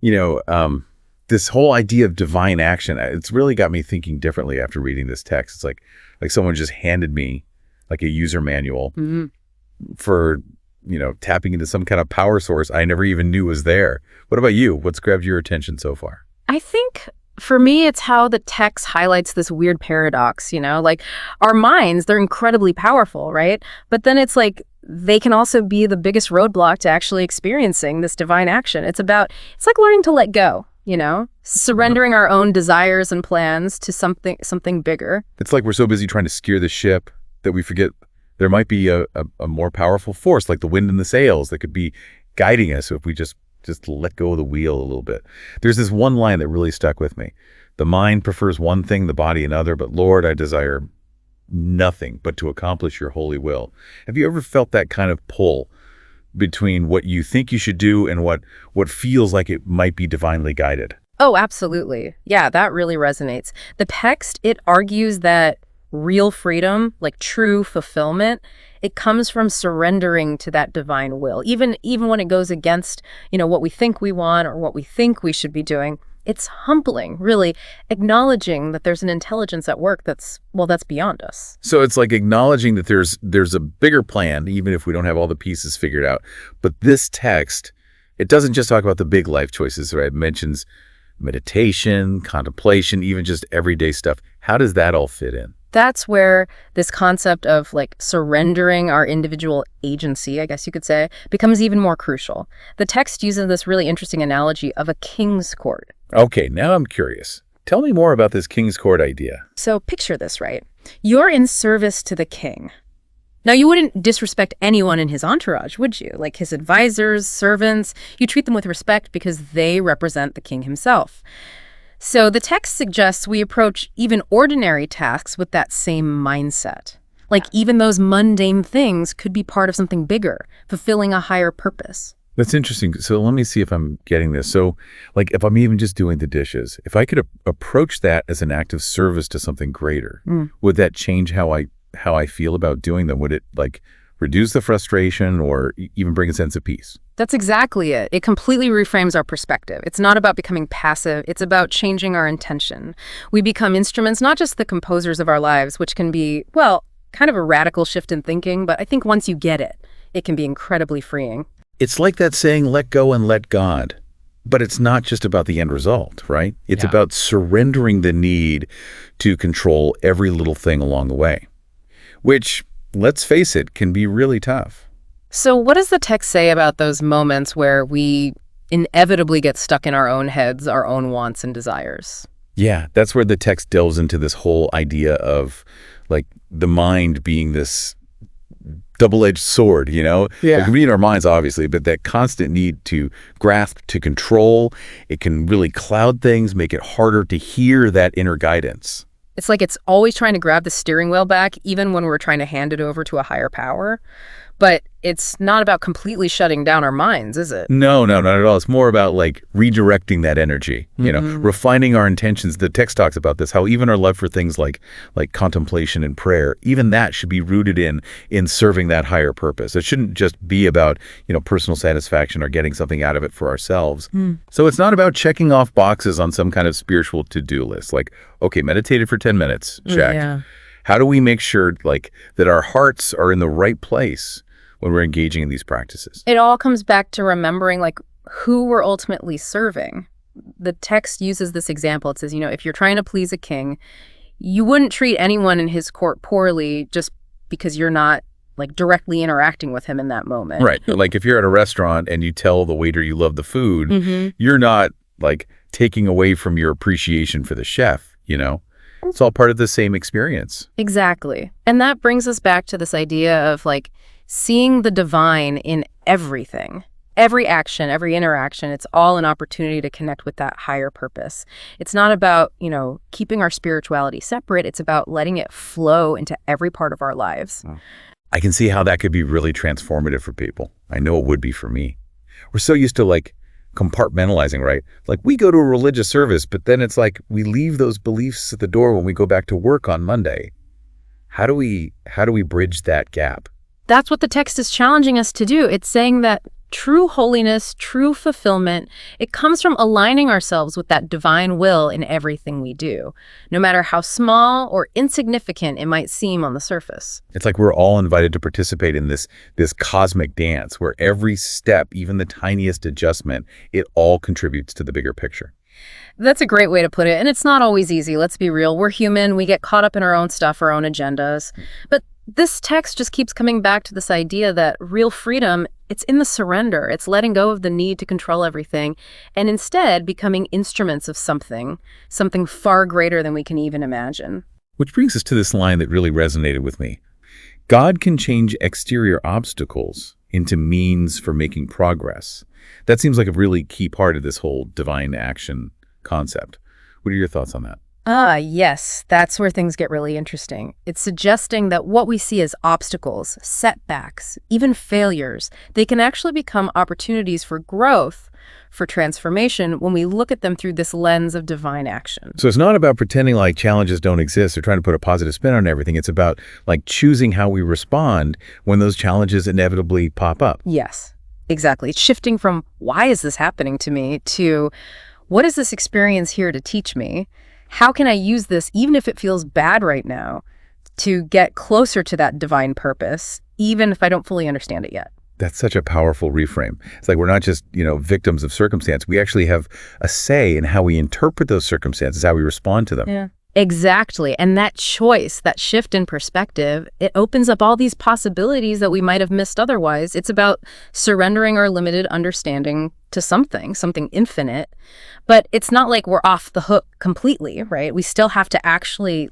You know, this whole idea of divine action, it's really got me thinking differently after reading this text. It's like someone just handed me like a user manual for, tapping into some kind of power source I never even knew was there. What about you? What's grabbed your attention so far? I think for me, it's how the text highlights this weird paradox, like our minds, they're incredibly powerful, right? But then it's like they can also be the biggest roadblock to actually experiencing this divine action. It's like learning to let go, surrendering our own desires and plans to something bigger. It's like we're so busy trying to steer the ship that we forget there might be a more powerful force, like the wind in the sails, that could be guiding us if we just let go of the wheel a little bit. There's this one line that really stuck with me. The mind prefers one thing, the body another, but Lord, I desire nothing but to accomplish your holy will. Have you ever felt that kind of pull between what you think you should do and what feels like it might be divinely guided? Oh, absolutely. Yeah, that really resonates. The text, it argues that real freedom, like true fulfillment, it comes from surrendering to that divine will. Even when it goes against, what we think we want or what we think we should be doing, it's humbling, really, acknowledging that there's an intelligence at work that's beyond us. So it's like acknowledging that there's a bigger plan, even if we don't have all the pieces figured out. But this text, it doesn't just talk about the big life choices, right? It mentions meditation, contemplation, even just everyday stuff. How does that all fit in? That's where this concept of surrendering our individual agency, I guess you could say, becomes even more crucial. The text uses this really interesting analogy of a king's court. Okay, now I'm curious. Tell me more about this king's court idea. So picture this, right? You're in service to the king. Now, you wouldn't disrespect anyone in his entourage, would you? Like his advisors, servants, you treat them with respect because they represent the king himself. So the text suggests we approach even ordinary tasks with that same mindset. Like even those mundane things could be part of something bigger, fulfilling a higher purpose. That's interesting. So let me see if I'm getting this. So if I'm even just doing the dishes, if I could approach that as an act of service to something greater, would that change how I feel about doing them? Would it reduce the frustration or even bring a sense of peace? That's exactly it. It completely reframes our perspective. It's not about becoming passive. It's about changing our intention. We become instruments, not just the composers of our lives, which can be, kind of a radical shift in thinking. But I think once you get it, it can be incredibly freeing. It's like that saying, let go and let God. But it's not just about the end result, right? It's about surrendering the need to control every little thing along the way, which, let's face it, can be really tough. So what does the text say about those moments where we inevitably get stuck in our own heads, our own wants and desires? Yeah, that's where the text delves into this whole idea of the mind being this double-edged sword, Yeah. We read our minds, obviously, but that constant need to grasp, to control, it can really cloud things, make it harder to hear that inner guidance. It's like it's always trying to grab the steering wheel back, even when we're trying to hand it over to a higher power. But it's not about completely shutting down our minds, is it? No, not at all. It's more about redirecting that energy, refining our intentions. The text talks about this, how even our love for things like contemplation and prayer, even that should be rooted in serving that higher purpose. It shouldn't just be about, personal satisfaction or getting something out of it for ourselves. So it's not about checking off boxes on some kind of spiritual to-do list. Okay, meditated for 10 minutes, check. Yeah. How do we make sure that our hearts are in the right place when we're engaging in these practices? It all comes back to remembering who we're ultimately serving. The text uses this example. It says, if you're trying to please a king, you wouldn't treat anyone in his court poorly just because you're not directly interacting with him in that moment. Right. If you're at a restaurant and you tell the waiter you love the food, you're not taking away from your appreciation for the chef, It's all part of the same experience. Exactly. And that brings us back to this idea of seeing the divine in everything. Every action, every interaction, it's all an opportunity to connect with that higher purpose. It's not about, keeping our spirituality separate. It's about letting it flow into every part of our lives. I can see how that could be really transformative for people. I know it would be for me. We're so used to compartmentalizing, right? We go to a religious service, but then it's we leave those beliefs at the door when we go back to work on Monday. How do we bridge that gap? That's what the text is challenging us to do. It's saying that True holiness, true fulfillment, it comes from aligning ourselves with that divine will in everything we do, no matter how small or insignificant it might seem on the surface. It's like we're all invited to participate in this cosmic dance where every step, even the tiniest adjustment, it all contributes to the bigger picture. That's a great way to put it, and it's not always easy. Let's be real. We're human. We get caught up in our own stuff, our own agendas. But this text just keeps coming back to this idea that real freedom, it's in the surrender. It's letting go of the need to control everything and instead becoming instruments of something far greater than we can even imagine. Which brings us to this line that really resonated with me. God can change exterior obstacles into means for making progress. That seems like a really key part of this whole divine action concept. What are your thoughts on that? Yes, that's where things get really interesting. It's suggesting that what we see as obstacles, setbacks, even failures, they can actually become opportunities for growth, for transformation, when we look at them through this lens of divine action. So it's not about pretending like challenges don't exist or trying to put a positive spin on everything. It's about like choosing how we respond when those challenges inevitably pop up. Yes, exactly. It's shifting from why is this happening to me to what is this experience here to teach me? How can I use this, even if it feels bad right now, to get closer to that divine purpose, even if I don't fully understand it yet? That's such a powerful reframe. It's like we're not just, victims of circumstance. We actually have a say in how we interpret those circumstances, how we respond to them. Yeah. Exactly. And that choice, that shift in perspective, it opens up all these possibilities that we might have missed otherwise. It's about surrendering our limited understanding to something infinite. But it's not like we're off the hook completely, right? We still have to actually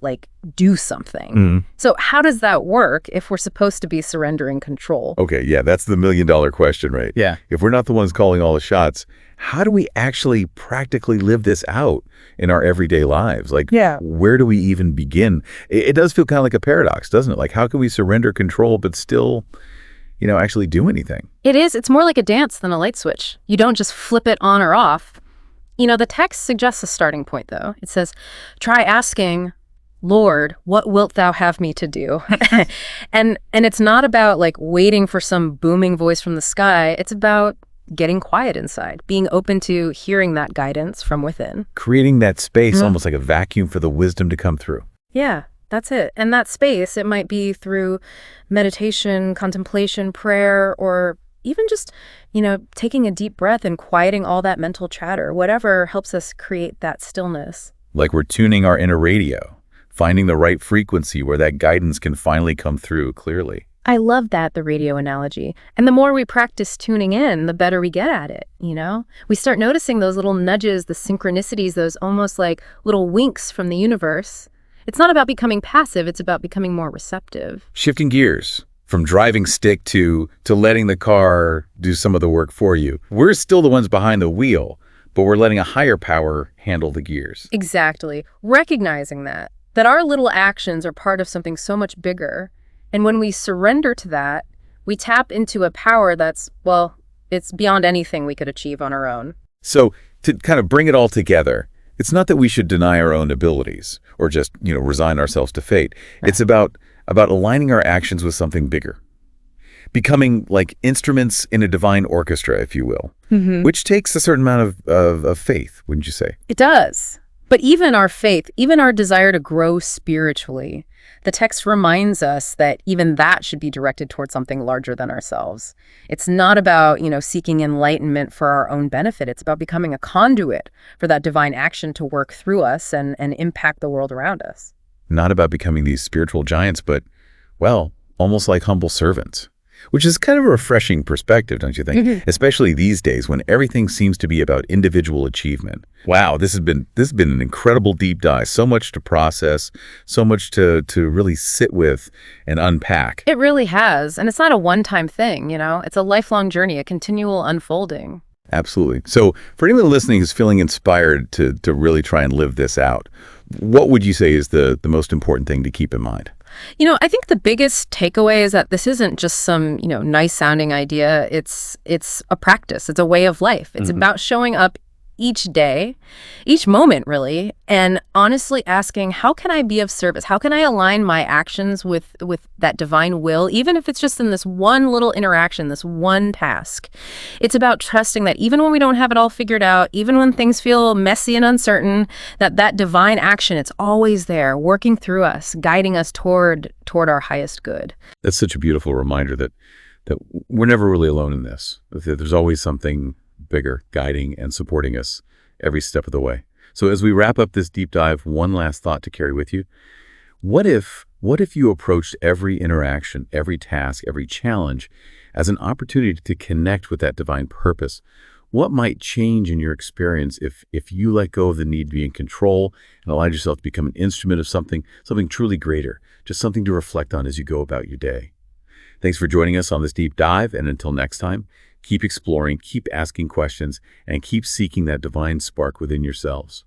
do something. Mm. So how does that work if we're supposed to be surrendering control? Okay, yeah, that's the million-dollar question, right? Yeah. If we're not the ones calling all the shots, how do we actually practically live this out in our everyday lives? Where do we even begin? It does feel kind of like a paradox, doesn't it? Like, how can we surrender control but still, actually do anything? It is. It's more like a dance than a light switch. You don't just flip it on or off. The text suggests a starting point, though. It says, try asking, Lord, what wilt thou have me to do? and it's not about waiting for some booming voice from the sky. It's about getting quiet inside, being open to hearing that guidance from within. Creating that space, almost like a vacuum for the wisdom to come through. Yeah, that's it. And that space, it might be through meditation, contemplation, prayer, or even just, taking a deep breath and quieting all that mental chatter, whatever helps us create that stillness. Like we're tuning our inner radio, finding the right frequency where that guidance can finally come through clearly. I love that, the radio analogy. And the more we practice tuning in, the better we get at it, We start noticing those little nudges, the synchronicities, those almost like little winks from the universe. It's not about becoming passive, it's about becoming more receptive. Shifting gears from driving stick to letting the car do some of the work for you. We're still the ones behind the wheel, but we're letting a higher power handle the gears. Exactly. Recognizing that our little actions are part of something so much bigger. And when we surrender to that, we tap into a power that's, it's beyond anything we could achieve on our own. So to kind of bring it all together, it's not that we should deny our own abilities or just, resign ourselves to fate. Right. It's about aligning our actions with something bigger, becoming like instruments in a divine orchestra, if you will, which takes a certain amount of faith, wouldn't you say? It does. But even our faith, even our desire to grow spiritually, the text reminds us that even that should be directed towards something larger than ourselves. It's not about, seeking enlightenment for our own benefit. It's about becoming a conduit for that divine action to work through us and impact the world around us. Not about becoming these spiritual giants, but, almost like humble servants. Which is kind of a refreshing perspective, don't you think? Mm-hmm. Especially these days when everything seems to be about individual achievement. Wow, this has been an incredible deep dive. So much to process, so much to really sit with and unpack. It really has. And it's not a one-time thing, It's a lifelong journey, a continual unfolding. Absolutely. So for anyone listening who's feeling inspired to really try and live this out, what would you say is the most important thing to keep in mind? I think the biggest takeaway is that this isn't just some, nice sounding idea. It's a practice. It's a way of life. It's about showing up each day, each moment really, and honestly asking, how can I be of service? How can I align my actions with that divine will, even if it's just in this one little interaction, this one task? It's about trusting that even when we don't have it all figured out, even when things feel messy and uncertain, that divine action, it's always there, working through us, guiding us toward our highest good. That's such a beautiful reminder that we're never really alone in this. That there's always something bigger guiding and supporting us every step of the way. So as we wrap up this deep dive, one last thought to carry with you. What if you approached every interaction, every task, every challenge as an opportunity to connect with that divine purpose? What might change in your experience if you let go of the need to be in control and allowed yourself to become an instrument of something truly greater, just something to reflect on as you go about your day? Thanks for joining us on this deep dive, and until next time, keep exploring, keep asking questions, and keep seeking that divine spark within yourselves.